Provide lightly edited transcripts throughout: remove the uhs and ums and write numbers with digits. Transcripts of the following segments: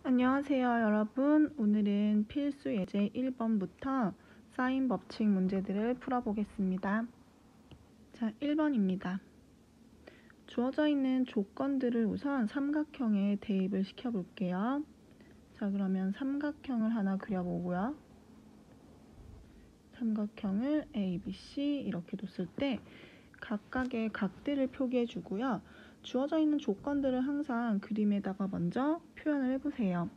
안녕하세요 여러분. 오늘은 필수 예제 1번부터 사인 법칙 문제들을 풀어보겠습니다. 자, 1번입니다. 주어져 있는 조건들을 우선 삼각형에 대입을 시켜볼게요. 자, 그러면 삼각형을 하나 그려보고요. 삼각형을 A, B, C 이렇게 뒀을 때 각각의 각들을 표기해 주고요. 주어져 있는 조건들을 항상 그림에다가 먼저 표현을 해보세요.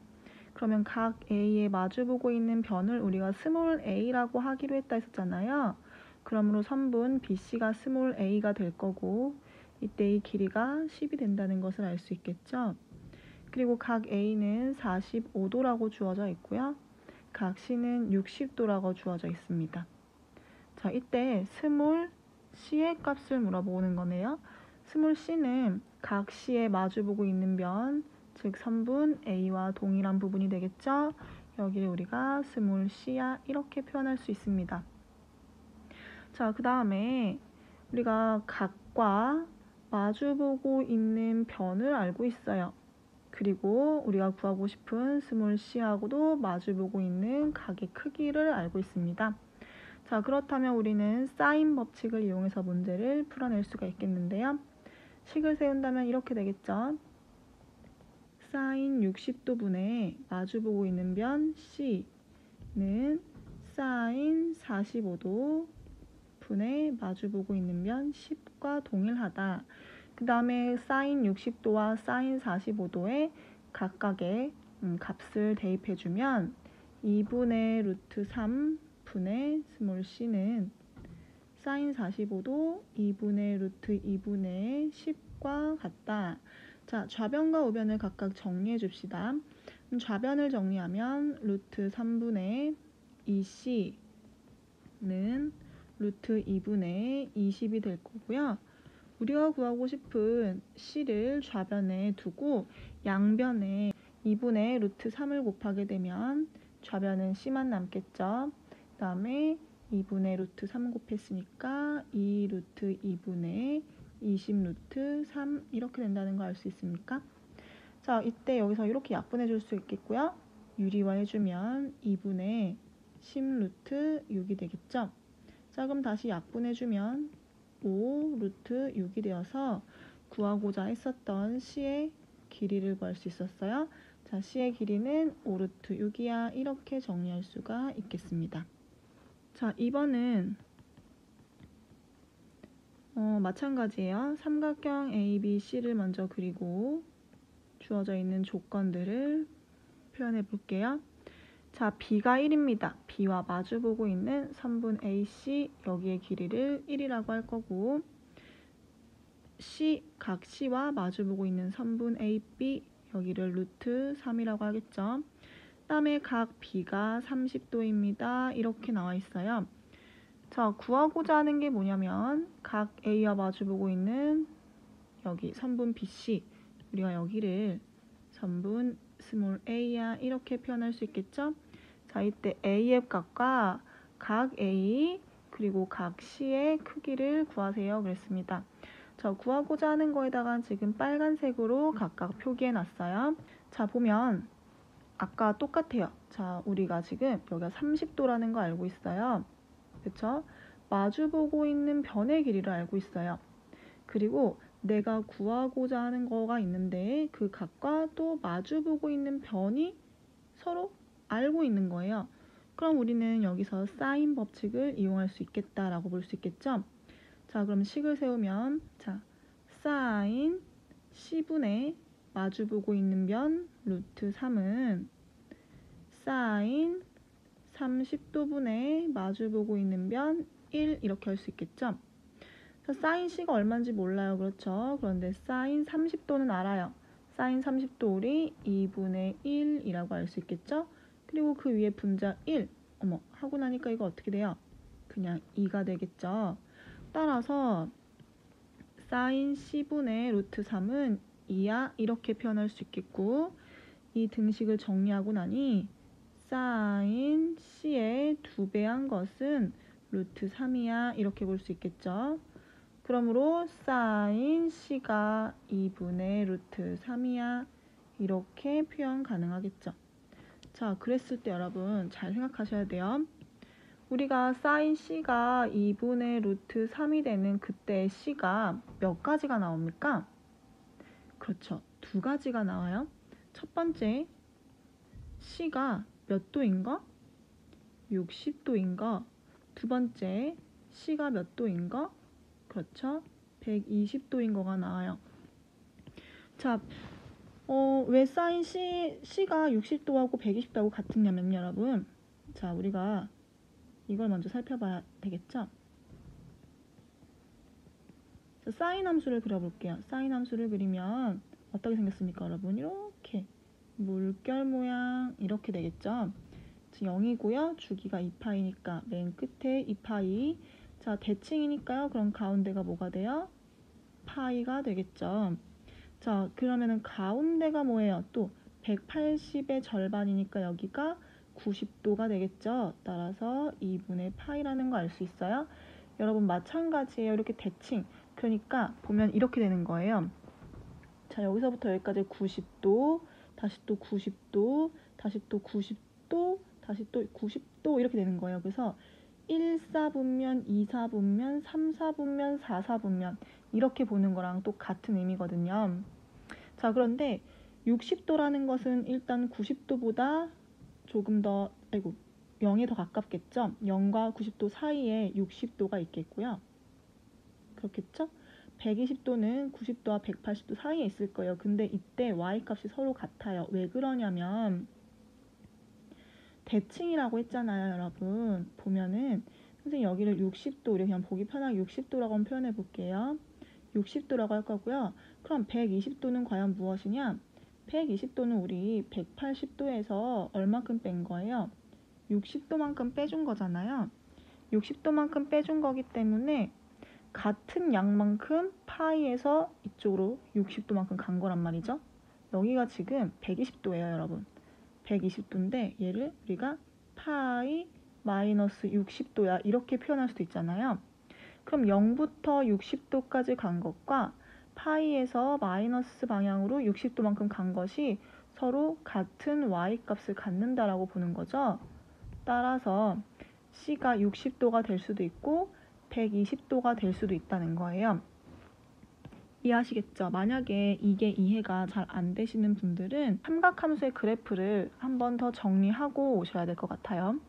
그러면 각 A에 마주보고 있는 변을 우리가 스몰 a라고 하기로 했다 했었잖아요. 그러므로 선분 BC가 스몰 a가 될 거고 이때 이 길이가 10이 된다는 것을 알 수 있겠죠. 그리고 각 A는 45도라고 주어져 있고요. 각 C는 60도라고 주어져 있습니다. 자, 이때 스몰 C의 값을 물어보는 거네요. 스몰 C는 각 C에 마주보고 있는 변, 즉 선분 A와 동일한 부분이 되겠죠. 여기를 우리가 스몰 C야 이렇게 표현할 수 있습니다. 자, 그 다음에 우리가 각과 마주보고 있는 변을 알고 있어요. 그리고 우리가 구하고 싶은 스몰 C하고도 마주보고 있는 각의 크기를 알고 있습니다. 자, 그렇다면 우리는 사인 법칙을 이용해서 문제를 풀어낼 수가 있겠는데요. 식을 세운다면 이렇게 되겠죠. 사인 60도분의 마주보고 있는 변 C는 사인 45도 분의 마주보고 있는 변 10과 동일하다. 그 다음에 사인 60도와 사인 45도에 각각의 값을 대입해주면 2분의 루트 3 분의 스몰 c는 사인 45도 2분의 루트 2분의 10과 같다. 자, 좌변과 우변을 각각 정리해 줍시다. 좌변을 정리하면 루트 3분의 2c는 루트 2분의 20이 될 거고요. 우리가 구하고 싶은 c를 좌변에 두고 양변에 2분의 루트 3을 곱하게 되면 좌변은 c만 남겠죠. 그 다음에 2분의 루트 3 곱했으니까 2 루트 2분의 20 루트 3 이렇게 된다는 거 알 수 있습니까? 자, 이때 여기서 이렇게 약분해 줄 수 있겠고요. 유리화 해주면 2분의 10 루트 6이 되겠죠. 자, 그럼 다시 약분해주면 5 루트 6이 되어서 구하고자 했었던 C의 길이를 구할 수 있었어요. 자, C의 길이는 5 루트 6이야 이렇게 정리할 수가 있겠습니다. 자, 2번은 마찬가지예요. 삼각형 ABC를 먼저 그리고 주어져 있는 조건들을 표현해 볼게요. 자, B가 1입니다. B와 마주보고 있는 선분 AC, 여기의 길이를 1이라고 할 거고 C, 각 C와 마주보고 있는 선분 AB, 여기를 루트 3이라고 하겠죠. 그 다음에 각 B가 30도입니다. 이렇게 나와 있어요. 자, 구하고자 하는 게 뭐냐면 각 A와 마주보고 있는 여기 선분 BC, 우리가 여기를 선분 스몰 a야 이렇게 표현할 수 있겠죠. 자, 이때 A의 값과 각 A 그리고 각 C의 크기를 구하세요 그랬습니다. 자, 구하고자 하는 거에다가 지금 빨간색으로 각각 표기해 놨어요. 자, 보면 아까 똑같아요. 자, 우리가 지금 여기가 30도라는 거 알고 있어요. 그쵸? 마주보고 있는 변의 길이를 알고 있어요. 그리고 내가 구하고자 하는 거가 있는데 그 각과 또 마주보고 있는 변이 서로 알고 있는 거예요. 그럼 우리는 여기서 사인 법칙을 이용할 수 있겠다라고 볼 수 있겠죠? 자, 그럼 식을 세우면 자, 사인 C분의 마주보고 있는 변 루트 3은 사인 30도분의 마주보고 있는 변 1 이렇게 할 수 있겠죠? 사인 C가 얼마인지 몰라요. 그렇죠? 그런데 사인 30도는 알아요. 사인 30도 우리 2분의 1이라고 알 수 있겠죠? 그리고 그 위에 분자 1. 어머, 하고 나니까 이거 어떻게 돼요? 그냥 2가 되겠죠? 따라서 사인 C분의 루트 3은 2야 이렇게 표현할 수 있겠고 이 등식을 정리하고 나니 사인 C의 2배 한 것은 루트 3이야 이렇게 볼 수 있겠죠? 그러므로 사인 C가 2분의 루트 3이야 이렇게 표현 가능하겠죠. 자, 그랬을 때 여러분 잘 생각하셔야 돼요. 우리가 사인 C가 2분의 루트 3이 되는 그때 C가 몇 가지가 나옵니까? 그렇죠. 두 가지가 나와요. 첫 번째, C가 몇 도인가? 60도인가? 두 번째, C가 몇 도인가? 그렇죠. 120도인 거가 나와요. 자, 왜 사인 C가 60도하고 120도하고 같으냐면요, 여러분. 자, 우리가 이걸 먼저 살펴봐야 되겠죠? 자, 사인 함수를 그려볼게요. 사인 함수를 그리면 어떻게 생겼습니까, 여러분? 이렇게 물결 모양 이렇게 되겠죠? 0이고요. 주기가 2파이니까 맨 끝에 2파이. 자, 대칭이니까요. 그럼 가운데가 뭐가 돼요? 파이가 되겠죠. 자, 그러면은 가운데가 뭐예요? 또 180의 절반이니까 여기가 90도가 되겠죠. 따라서 2분의 파이라는 거 알 수 있어요. 여러분 마찬가지예요. 이렇게 대칭. 그러니까 보면 이렇게 되는 거예요. 자, 여기서부터 여기까지 90도, 다시 또 90도, 다시 또 90도, 다시 또 90도 이렇게 되는 거예요. 그래서 1사분면, 2사분면, 3사분면, 4사분면 이렇게 보는 거랑 또 같은 의미거든요. 자, 그런데 60도라는 것은 일단 90도보다 조금 더, 0에 더 가깝겠죠? 0과 90도 사이에 60도가 있겠고요. 그렇겠죠? 120도는 90도와 180도 사이에 있을 거예요. 근데 이때 y값이 서로 같아요. 왜 그러냐면 대칭이라고 했잖아요, 여러분. 보면은 선생님 여기를 60도, 우리 그냥 보기 편하게 60도라고 한번 표현해 볼게요. 60도라고 할 거고요. 그럼 120도는 과연 무엇이냐? 120도는 우리 180도에서 얼마큼 뺀 거예요? 60도만큼 빼준 거잖아요. 60도만큼 빼준 거기 때문에 같은 양만큼 파이에서 이쪽으로 60도만큼 간 거란 말이죠. 여기가 지금 120도예요, 여러분. 120도인데 얘를 우리가 파이 마이너스 60도야 이렇게 표현할 수도 있잖아요. 그럼 0부터 60도까지 간 것과 파이에서 마이너스 방향으로 60도만큼 간 것이 서로 같은 y값을 갖는다라고 보는 거죠. 따라서 C가 60도가 될 수도 있고 120도가 될 수도 있다는 거예요. 이해하시겠죠? 만약에 이게 이해가 잘 안 되시는 분들은 삼각함수의 그래프를 한 번 더 정리하고 오셔야 될 것 같아요.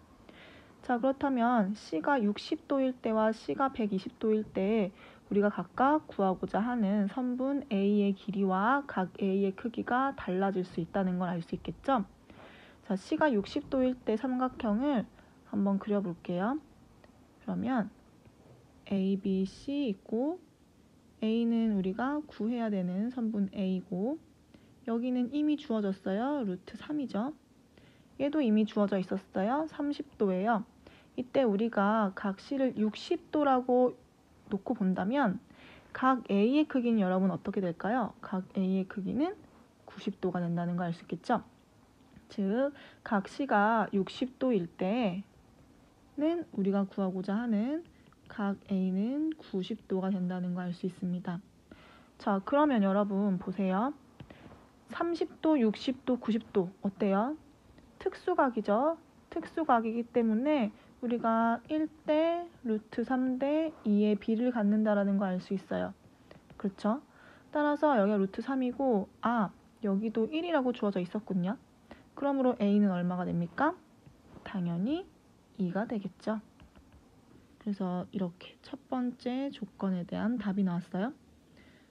자, 그렇다면 C가 60도일 때와 C가 120도일 때 우리가 각각 구하고자 하는 선분 A의 길이와 각 A의 크기가 달라질 수 있다는 걸 알 수 있겠죠? 자, C가 60도일 때 삼각형을 한번 그려볼게요. 그러면 A, B, C 있고 A는 우리가 구해야 되는 선분 A고 여기는 이미 주어졌어요. 루트 3이죠. 얘도 이미 주어져 있었어요. 30도예요. 이때 우리가 각 C를 60도라고 놓고 본다면 각 A의 크기는 여러분 어떻게 될까요? 각 A의 크기는 90도가 된다는 걸 알 수 있겠죠? 즉, 각 C가 60도일 때는 우리가 구하고자 하는 각 A는 90도가 된다는 걸 알 수 있습니다. 자, 그러면 여러분 보세요. 30도, 60도, 90도 어때요? 특수각이죠. 특수각이기 때문에 우리가 1대 루트 3대 2의 비를 갖는다라는 걸 알 수 있어요. 그렇죠? 따라서 여기가 루트 3이고 여기도 1이라고 주어져 있었군요. 그러므로 A는 얼마가 됩니까? 당연히 2가 되겠죠. 그래서 이렇게 첫 번째 조건에 대한 답이 나왔어요.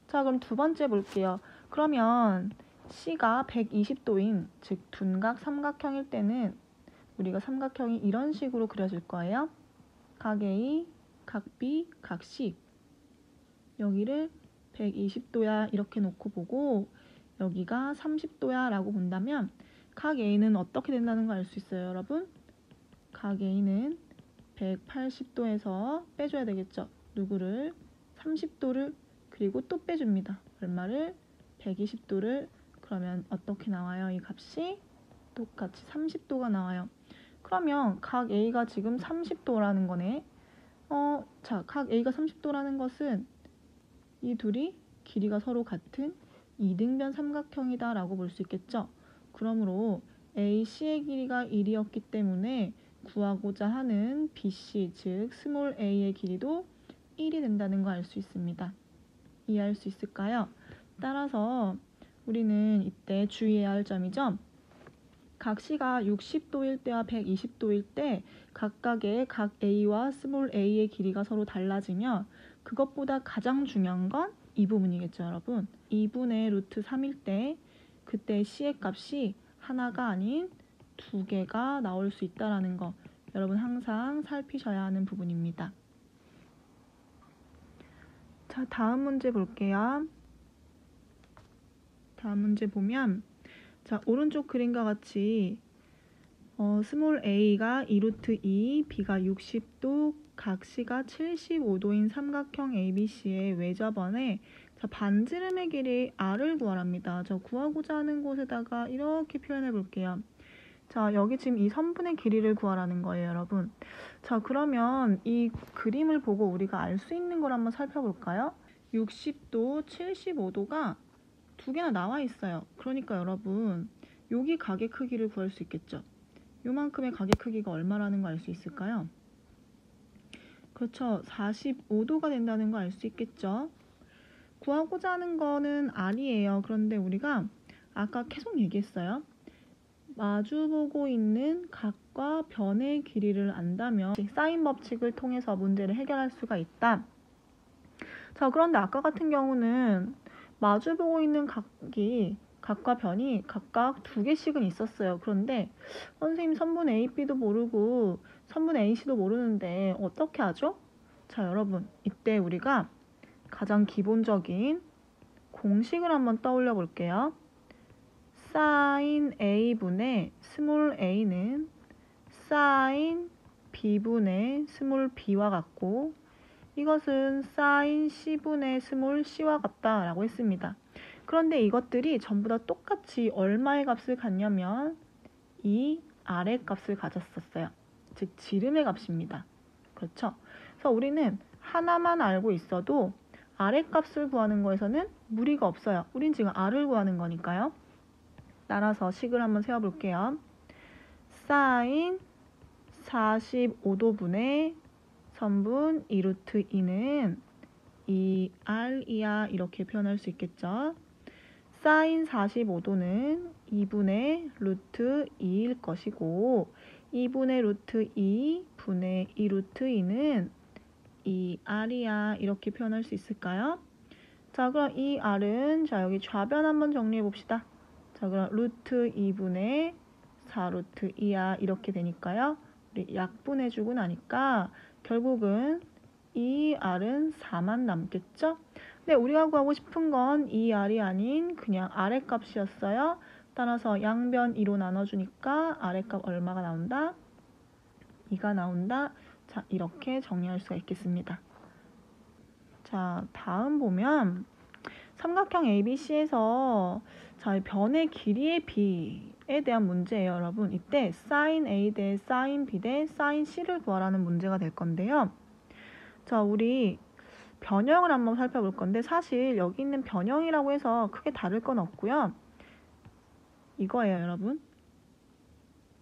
자, 그럼 두 번째 볼게요. 그러면 C가 120도인 즉 둔각 삼각형일 때는 우리가 삼각형이 이런 식으로 그려질 거예요. 각 A, 각 B, 각 C. 여기를 120도야 이렇게 놓고 보고 여기가 30도야 라고 본다면 각 A는 어떻게 된다는 걸 알 수 있어요, 여러분? 각 A는 180도에서 빼줘야 되겠죠. 누구를? 30도를 그리고 또 빼줍니다. 얼마를? 120도를. 그러면 어떻게 나와요? 이 값이 똑같이 30도가 나와요. 그러면 각 A가 지금 30도라는 거네. 자, 각 A가 30도라는 것은 이 둘이 길이가 서로 같은 이등변 삼각형이다 라고 볼 수 있겠죠. 그러므로 AC의 길이가 1이었기 때문에 구하고자 하는 BC, 즉 스몰 a의 길이도 1이 된다는 거 알 수 있습니다. 이해할 수 있을까요? 따라서 우리는 이때 주의해야 할 점이죠. 각시가 60도일 때와 120도일 때 각각의 각 A와 스몰 a의 길이가 서로 달라지며 그것보다 가장 중요한 건 이 부분이겠죠, 여러분. 2분의 루트 3일 때 그때 C의 값이 하나가 아닌 두 개가 나올 수 있다는 거 여러분 항상 살피셔야 하는 부분입니다. 자, 다음 문제 볼게요. 다음 문제 보면 자, 오른쪽 그림과 같이 스몰 a가 2루트 2, b가 60도, 각시가 75도인 삼각형 ABC의 외접원에 자, 반지름의 길이 r을 구하랍니다. 저 구하고자 하는 곳에다가 이렇게 표현해 볼게요. 자, 여기 지금 이 선분의 길이를 구하라는 거예요, 여러분. 자, 그러면 이 그림을 보고 우리가 알 수 있는 걸 한번 살펴볼까요? 60도, 75도가 두 개나 나와 있어요. 그러니까 여러분, 여기 가게 크기를 구할 수 있겠죠. 요만큼의 가게 크기가 얼마라는 거 알 수 있을까요? 그렇죠. 45도가 된다는 거 알 수 있겠죠. 구하고자 하는 거는 r이에요. 그런데 우리가 아까 계속 얘기했어요. 마주보고 있는 각과 변의 길이를 안다면 사인 법칙을 통해서 문제를 해결할 수가 있다. 자, 그런데 아까 같은 경우는 마주보고 있는 각과 변이 각각 두 개씩은 있었어요. 그런데 선생님 선분 A, B도 모르고 선분 A, C도 모르는데 어떻게 하죠? 자, 여러분 이때 우리가 가장 기본적인 공식을 한번 떠올려 볼게요. 사인 A분의 스몰 a는 사인 B분의 스몰 b와 같고 이것은 사인 C분의 스몰 c와 같다라고 했습니다. 그런데 이것들이 전부 다 똑같이 얼마의 값을 갖냐면 이 r의 값을 가졌었어요. 즉 지름의 값입니다. 그렇죠? 그래서 우리는 하나만 알고 있어도 r의 값을 구하는 거에서는 무리가 없어요. 우린 지금 r을 구하는 거니까요. 따라서 식을 한번 세워볼게요. 사인 45도분의 선분 2루트 2는 2r이야 이렇게 표현할 수 있겠죠. 사인 45도는 2분의 루트 2일 것이고 2분의 루트 2 분의 2루트 2는 2r이야 이렇게 표현할 수 있을까요? 자, 그럼 이 r은 자 여기 좌변 한번 정리해 봅시다. 자, 그럼 루트 2분의 4루트 2야 이렇게 되니까요. 우리 약분해주고 나니까 결국은 이 r은 4만 남겠죠? 근데 우리가 구하고 싶은 건 이 r이 아닌 그냥 r의 값이었어요. 따라서 양변 2로 나눠주니까 r의 값 얼마가 나온다? 2가 나온다. 자, 이렇게 정리할 수가 있겠습니다. 자, 다음 보면 삼각형 ABC에서 자, 변의 길이의 B에 대한 문제예요, 여러분. 이때 sin A 대 sin B 대 sin C를 구하라는 문제가 될 건데요. 자, 우리 변형을 한번 살펴볼 건데 사실 여기 있는 변형이라고 해서 크게 다를 건 없고요. 이거예요, 여러분.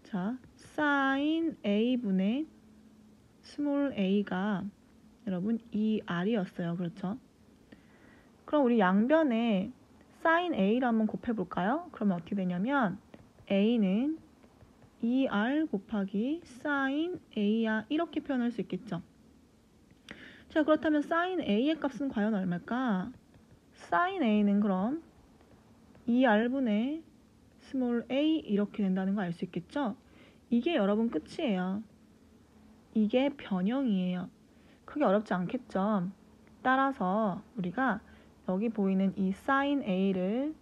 자, sin A분의 스몰 a가 여러분 2r이었어요. 그렇죠? 그럼 우리 양변에 sin a를 한번 곱해볼까요? 그러면 어떻게 되냐면 a는 2r 곱하기 sin a야 이렇게 표현할 수 있겠죠. 자, 그렇다면 sin a의 값은 과연 얼마일까? sin a는 그럼 2r분의 스몰 a 이렇게 된다는 거 알 수 있겠죠? 이게 여러분 끝이에요. 이게 변형이에요. 크게 어렵지 않겠죠? 따라서 우리가 여기 보이는 이 sin a를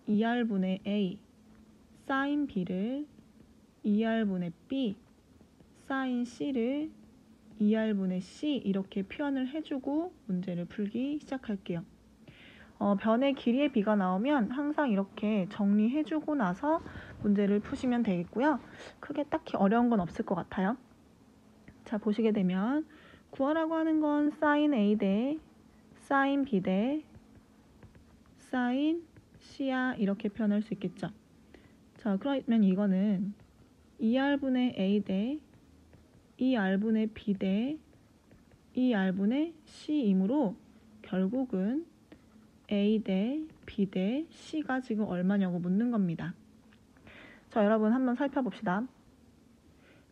2r분의 a, sin b를 2r분의 b, sin c를 2r분의 c 이렇게 표현을 해주고 문제를 풀기 시작할게요. 변의 길이의 b가 나오면 항상 이렇게 정리해주고 나서 문제를 푸시면 되겠고요. 크게 딱히 어려운 건 없을 것 같아요. 자, 보시게 되면 구하라고 하는 건 sin a 대 sin b 대 사인 C야 이렇게 표현할 수 있겠죠. 자, 그러면 이거는 2R분의 A 대 2R분의 B 대 2R분의 C이므로 결국은 A 대 B 대 C가 지금 얼마냐고 묻는 겁니다. 자, 여러분 한번 살펴봅시다.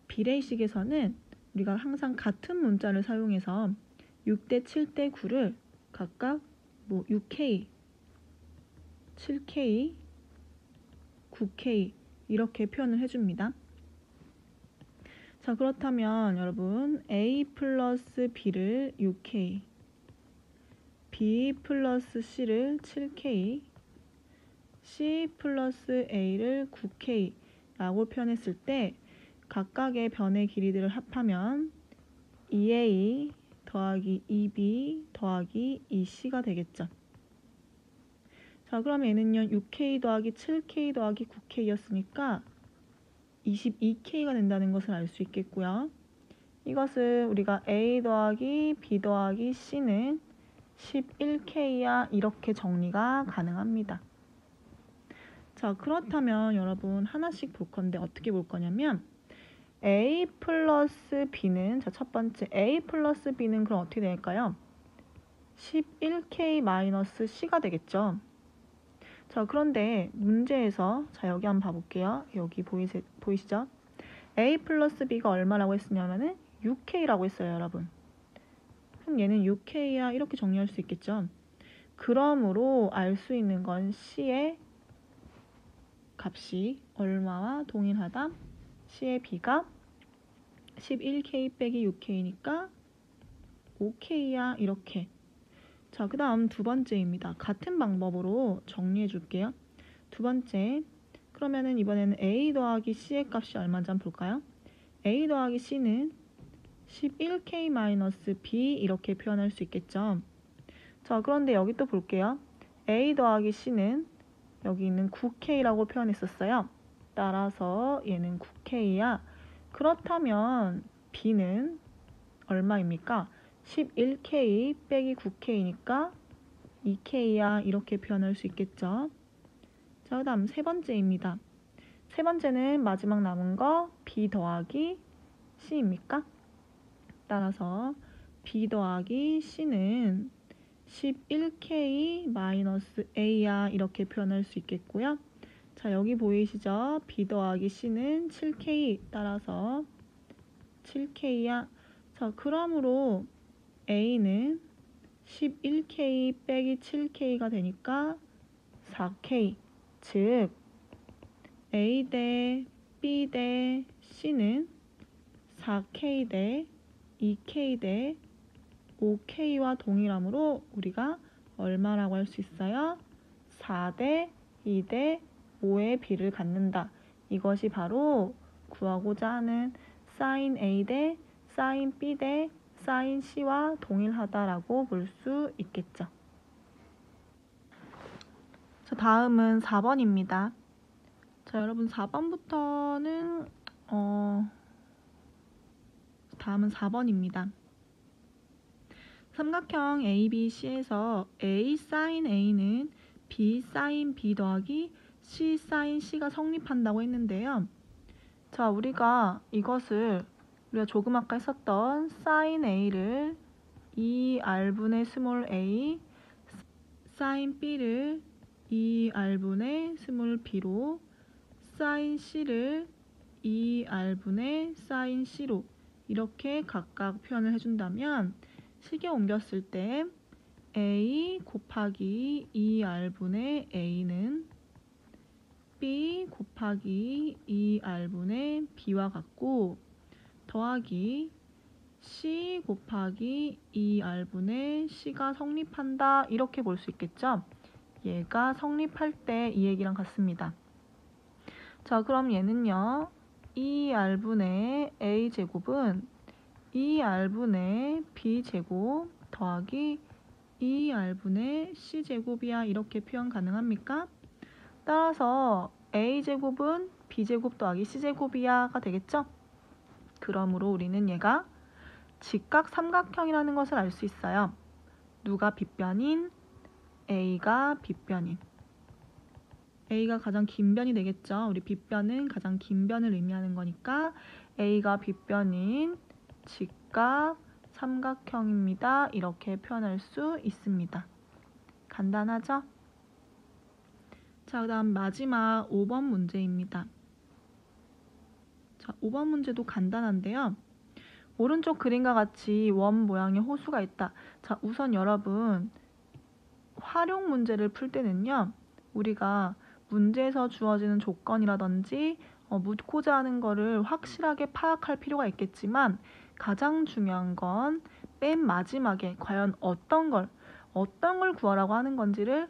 비례식에서는 우리가 항상 같은 문자를 사용해서 6대 7대 9를 각각 6K, 7K, 9K 이렇게 표현을 해줍니다. 자, 그렇다면 여러분 A 플러스 B를 6K, B 플러스 C를 7K, C 플러스 A를 9K 라고 표현했을 때 각각의 변의 길이들을 합하면 2A 더하기 2B 더하기 2C가 되겠죠. 자, 그럼 얘는요 6K 더하기 7K 더하기 9K였으니까 22K가 된다는 것을 알 수 있겠고요. 이것을 우리가 A 더하기 B 더하기 C는 11K야 이렇게 정리가 가능합니다. 자, 그렇다면 여러분 하나씩 볼 건데 어떻게 볼 거냐면 A 플러스 B는 자, 첫 번째 A 플러스 B는 그럼 어떻게 될까요? 11K 마이너스 C가 되겠죠. 자, 그런데 문제에서 자, 여기 한번 봐볼게요. 여기 보이시죠? A 플러스 B가 얼마라고 했으냐면은 6K라고 했어요, 여러분. 그럼 얘는 6K야 이렇게 정리할 수 있겠죠. 그러므로 알 수 있는 건 C의 값이 얼마와 동일하다? C의 B가 11K 빼기 6K니까 5K야 이렇게. 자, 그 다음 두 번째입니다. 같은 방법으로 정리해 줄게요. 두 번째, 그러면은 이번에는 A 더하기 C의 값이 얼마인지 한번 볼까요? A 더하기 C는 11K 마이너스 B 이렇게 표현할 수 있겠죠. 자, 그런데 여기 또 볼게요. A 더하기 C는 여기 있는 9K라고 표현했었어요. 따라서 얘는 9K야. 그렇다면 B는 얼마입니까? 11K 빼기 9K니까 2K야 이렇게 표현할 수 있겠죠. 자, 그 다음 세 번째입니다. 세 번째는 마지막 남은 거 B 더하기 C입니까? 따라서 B 더하기 C는 11K 마이너스 A야 이렇게 표현할 수 있겠고요. 자, 여기 보이시죠? B 더하기 C는 7K 따라서 7K야. 자, 그러므로 A는 11K 빼기 7K가 되니까 4K. 즉 A 대 B 대 C는 4K 대 2K 대 5K와 동일하므로 우리가 얼마라고 할 수 있어요? 4대 2대 5의 비를 갖는다. 이것이 바로 구하고자 하는 sin A 대 sin B 대 sin C와 동일하다라고 볼 수 있겠죠. 자, 다음은 4번입니다. 자, 여러분 4번부터는 다음은 4번입니다. 삼각형 ABC에서 A sin A는 B sin B 더하기 C sin C가 성립한다고 했는데요. 자, 우리가 조금 아까 했었던 sin A를 2R분의 스몰 a, sin B를 2R분의 스몰 b로, sin C를 2R분의 sin C로 이렇게 각각 표현을 해준다면 식에 옮겼을 때 A 곱하기 2R분의 A는 B 곱하기 2R분의 B와 같고 더하기 C 곱하기 2R분의 C가 성립한다 이렇게 볼 수 있겠죠. 얘가 성립할 때 이 얘기랑 같습니다. 자, 그럼 얘는요 2R분의 A제곱은 2R분의 B제곱 더하기 2R분의 C제곱이야 이렇게 표현 가능합니까? 따라서 A제곱은 B제곱 더하기 C제곱이야가 되겠죠? 그러므로 우리는 얘가 직각 삼각형이라는 것을 알 수 있어요. 누가 빗변인 A가 빗변인. A가 가장 긴 변이 되겠죠. 우리 빗변은 가장 긴 변을 의미하는 거니까 A가 빗변인 직각 삼각형입니다. 이렇게 표현할 수 있습니다. 간단하죠? 자, 그 다음 마지막 5번 문제입니다. 자, 5번 문제도 간단한데요. 오른쪽 그림과 같이 원 모양의 호수가 있다. 자, 우선 여러분 활용 문제를 풀 때는요. 우리가 문제에서 주어지는 조건이라든지 묻고자 하는 거를 확실하게 파악할 필요가 있겠지만 가장 중요한 건 맨 마지막에 과연 어떤 걸 구하라고 하는 건지를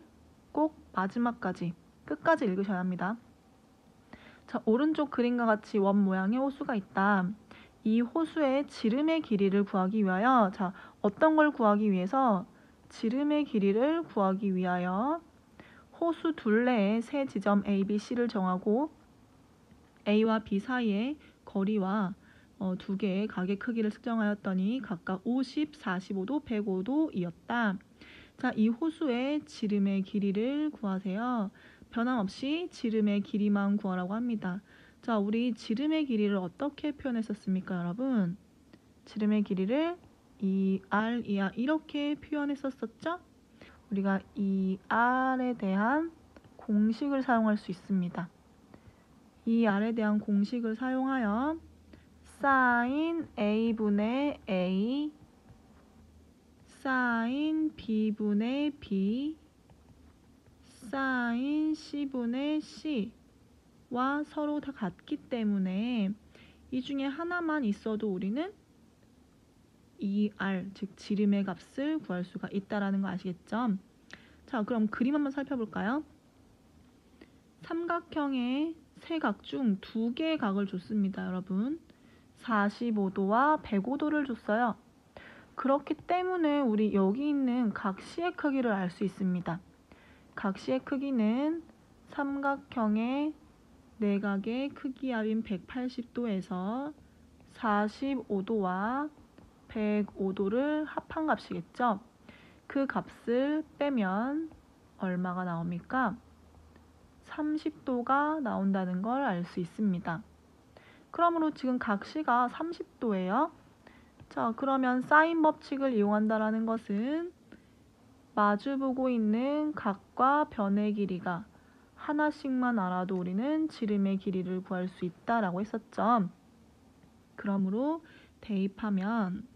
꼭 마지막까지 끝까지 읽으셔야 합니다. 자, 오른쪽 그림과 같이 원 모양의 호수가 있다. 이 호수의 지름의 길이를 구하기 위하여 자, 어떤 걸 구하기 위해서 지름의 길이를 구하기 위하여 호수 둘레의 세 지점 A, B, C를 정하고 A와 B 사이의 거리와 두 개의 각의 크기를 측정하였더니 각각 50, 45도, 105도이었다. 자, 이 호수의 지름의 길이를 구하세요. 변함없이 지름의 길이만 구하라고 합니다. 자, 우리 지름의 길이를 어떻게 표현했었습니까, 여러분? 지름의 길이를 2R, 2R 이렇게 표현했었죠? 우리가 2R에 대한 공식을 사용할 수 있습니다. 2R에 대한 공식을 사용하여 sin A분의 A, sin B분의 B, sin C분의 C와 서로 다 같기 때문에 이 중에 하나만 있어도 우리는 2R, 즉 지름의 값을 구할 수가 있다는 거 아시겠죠? 자, 그럼 그림 한번 살펴볼까요? 삼각형의 세 각 중 두 개의 각을 줬습니다, 여러분. 45도와 105도를 줬어요. 그렇기 때문에 우리 여기 있는 각시의 크기를 알 수 있습니다. 각시의 크기는 삼각형의 내각의 크기합인 180도에서 45도와 105도를 합한 값이겠죠. 그 값을 빼면 얼마가 나옵니까? 30도가 나온다는 걸 알 수 있습니다. 그러므로 지금 각시가 30도예요. 자, 그러면 사인 법칙을 이용한다는 것은 마주보고 있는 각과 변의 길이가 하나씩만 알아도 우리는 지름의 길이를 구할 수 있다라고 했었죠. 그러므로 대입하면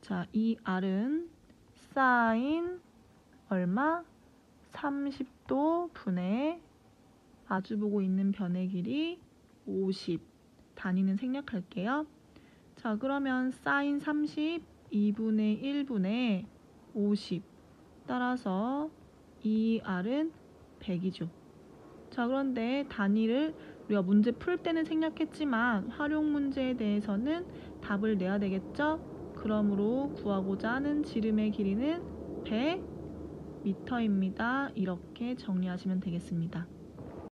자, 이 R은 사인 얼마? 30도 분의 마주보고 있는 변의 길이 50. 단위는 생략할게요. 자, 그러면 사인 30, 2분의 1분의 50. 따라서 이 R은 100이죠. 자, 그런데 단위를 우리가 문제 풀 때는 생략했지만 활용 문제에 대해서는 답을 내야 되겠죠? 그러므로 구하고자 하는 지름의 길이는 100m입니다. 이렇게 정리하시면 되겠습니다.